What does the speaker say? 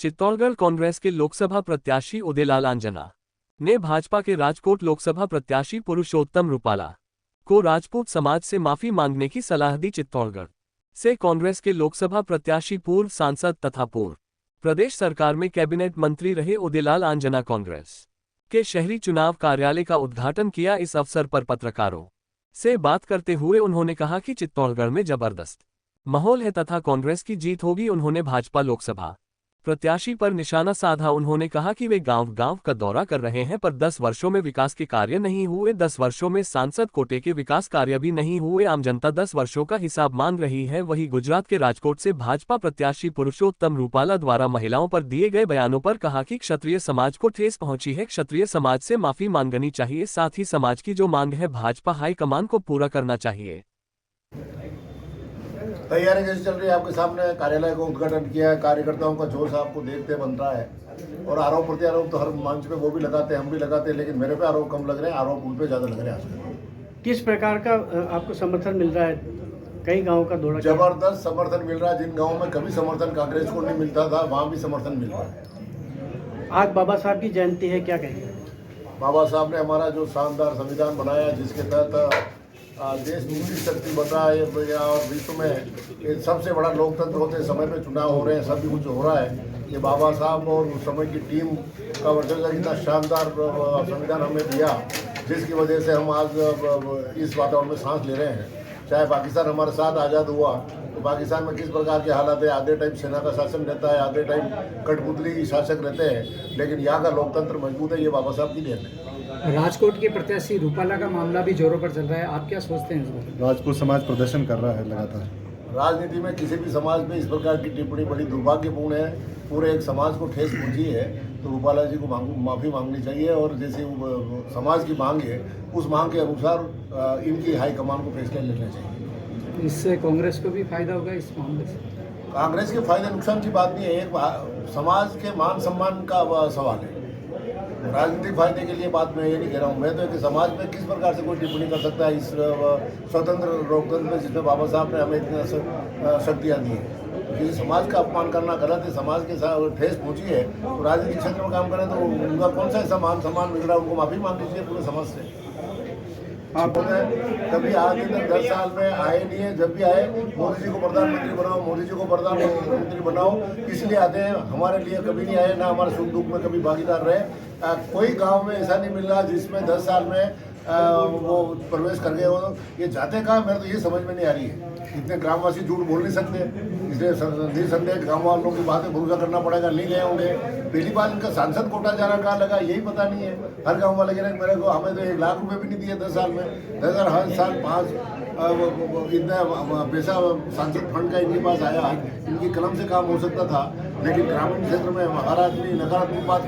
चित्तौड़गढ़ कांग्रेस के लोकसभा प्रत्याशी उदयलाल आंजना ने भाजपा के राजकोट लोकसभा प्रत्याशी पुरुषोत्तम रूपाला को राजपूत समाज से माफी मांगने की सलाह दी। चित्तौड़गढ़ से कांग्रेस के लोकसभा प्रत्याशी, पूर्व सांसद तथा पूर्व प्रदेश सरकार में कैबिनेट मंत्री रहे उदयलाल आंजना कांग्रेस के शहरी चुनाव कार्यालय का उद्घाटन किया। इस अवसर पर पत्रकारों से बात करते हुए उन्होंने कहा कि चित्तौड़गढ़ में जबरदस्त माहौल है तथा कांग्रेस की जीत होगी। उन्होंने भाजपा लोकसभा प्रत्याशी पर निशाना साधा। उन्होंने कहा कि वे गांव-गांव का दौरा कर रहे हैं, पर 10 वर्षों में विकास के कार्य नहीं हुए। 10 वर्षों में सांसद कोटे के विकास कार्य भी नहीं हुए। आम जनता 10 वर्षों का हिसाब मांग रही है। वहीं गुजरात के राजकोट से भाजपा प्रत्याशी पुरुषोत्तम रूपाला द्वारा महिलाओं पर दिए गए बयानों पर कहा कि क्षत्रिय समाज को ठेस पहुंची है। क्षत्रिय समाज से माफी मांगनी चाहिए। साथ ही समाज की जो मांग है भाजपा हाईकमान को पूरा करना चाहिए। तैयारी कैसी चल रही है? आपके सामने कार्यालय का उद्घाटन किया है, कार्यकर्ताओं का जोश आपको देखते बन रहा है और आरोप प्रत्यारोप तो हर मंच पे वो भी लगाते हैं, हम भी लगाते हैं, लेकिन मेरे पे आरोप कम लग रहे हैं, आरोप उन पे ज़्यादा लग रहे हैं। आजकल किस प्रकार का आपको समर्थन मिल रहा है? कई गाँव का दौरा, जबरदस्त समर्थन मिल रहा है। जिन गाँव में कभी समर्थन कांग्रेस को नहीं मिलता था, वहाँ भी समर्थन मिल रहा है। आज बाबा साहब की जयंती है, क्या कहेंगे? बाबा साहब ने हमारा जो शानदार संविधान बनाया, जिसके तहत देश दूसरी शक्ति बन रहा है और विश्व में सबसे बड़ा लोकतंत्र होते समय पे चुनाव हो रहे हैं, सब कुछ हो रहा है। ये बाबा साहब और उस समय की टीम का वर्चस्व, इतना शानदार संविधान हमें दिया, जिसकी वजह से हम आज इस वातावरण में सांस ले रहे हैं। चाहे पाकिस्तान हमारे साथ आज़ाद हुआ तो पाकिस्तान में किस प्रकार के हालात है, आधे टाइम सेना का शासन रहता है, आधे टाइम कठपुतली शासक रहते हैं, लेकिन यहाँ का लोकतंत्र मजबूत है। ये बाबा साहब की देन है। राजकोट के प्रत्याशी रूपाला का मामला भी जोरों पर चल रहा है, आप क्या सोचते हैं इसमें? राजपूत समाज प्रदर्शन कर रहा है लगातार। राजनीति में किसी भी समाज में इस प्रकार की टिप्पणी बड़ी दुर्भाग्यपूर्ण है। पूरे एक समाज को ठेस पहुंची है, तो रूपाला जी को माफ़ी मांगनी चाहिए और जैसे समाज की मांग है, उस मांग के अनुसार इनकी हाईकमान को फैसले लेने चाहिए। इससे कांग्रेस को भी फायदा होगा इस मामले से? कांग्रेस के फायदे नुकसान की बात नहीं है, एक समाज के मान सम्मान का सवाल है। राजनीतिक फायदे के लिए बात मैं ये नहीं कह रहा हूँ। मैं तो कि समाज में किस प्रकार से कोई टिप्पणी कर सकता है इस स्वतंत्र लोकतंत्र में, जिसमें बाबा साहब ने हमें इतनी शक्तियाँ दी हैं। किसी समाज का अपमान करना गलत है। समाज के साथ ठेस पहुँची है तो राजनीतिक क्षेत्र में काम करें तो उनका कौन सा ऐसा मान सम्मान मिल रहा है, उनको माफ़ी मांगनी चाहिए पूरे समाज से। आप कभी आज तक 10 साल में आए नहीं है। जब भी आए, मोदी जी को प्रधानमंत्री बनाओ, मोदी जी को प्रधानमंत्री बनाओ, इसलिए आते हैं। हमारे लिए कभी नहीं आए, ना हमारे सुख दुख में कभी भागीदार रहे। कोई गांव में ऐसा नहीं मिल रहा जिसमें 10 साल में वो प्रवेश कर गए हो। ये जाते कहाँ, मेरे तो ये समझ में नहीं आ रही है। इतने ग्रामवासी झूठ बोल नहीं सकते, इसलिए निसंदेह गाँव वालों की बातें भरोसा करना पड़ेगा। नहीं गए होंगे। पहली बार इनका सांसद कोटा जाना कहाँ लगा, यही पता नहीं है। हर गाँव वाले कह रहे हैं मेरे को, हमें तो 1 लाख रुपए भी नहीं दिए 10 साल में। 10,000 हर साल 5 इतना पैसा सांसद फंड का इनके पास आया। इनकी कलम से काम हो सकता था, लेकिन ग्रामीण क्षेत्र में हर आदमी नकारात्मक बात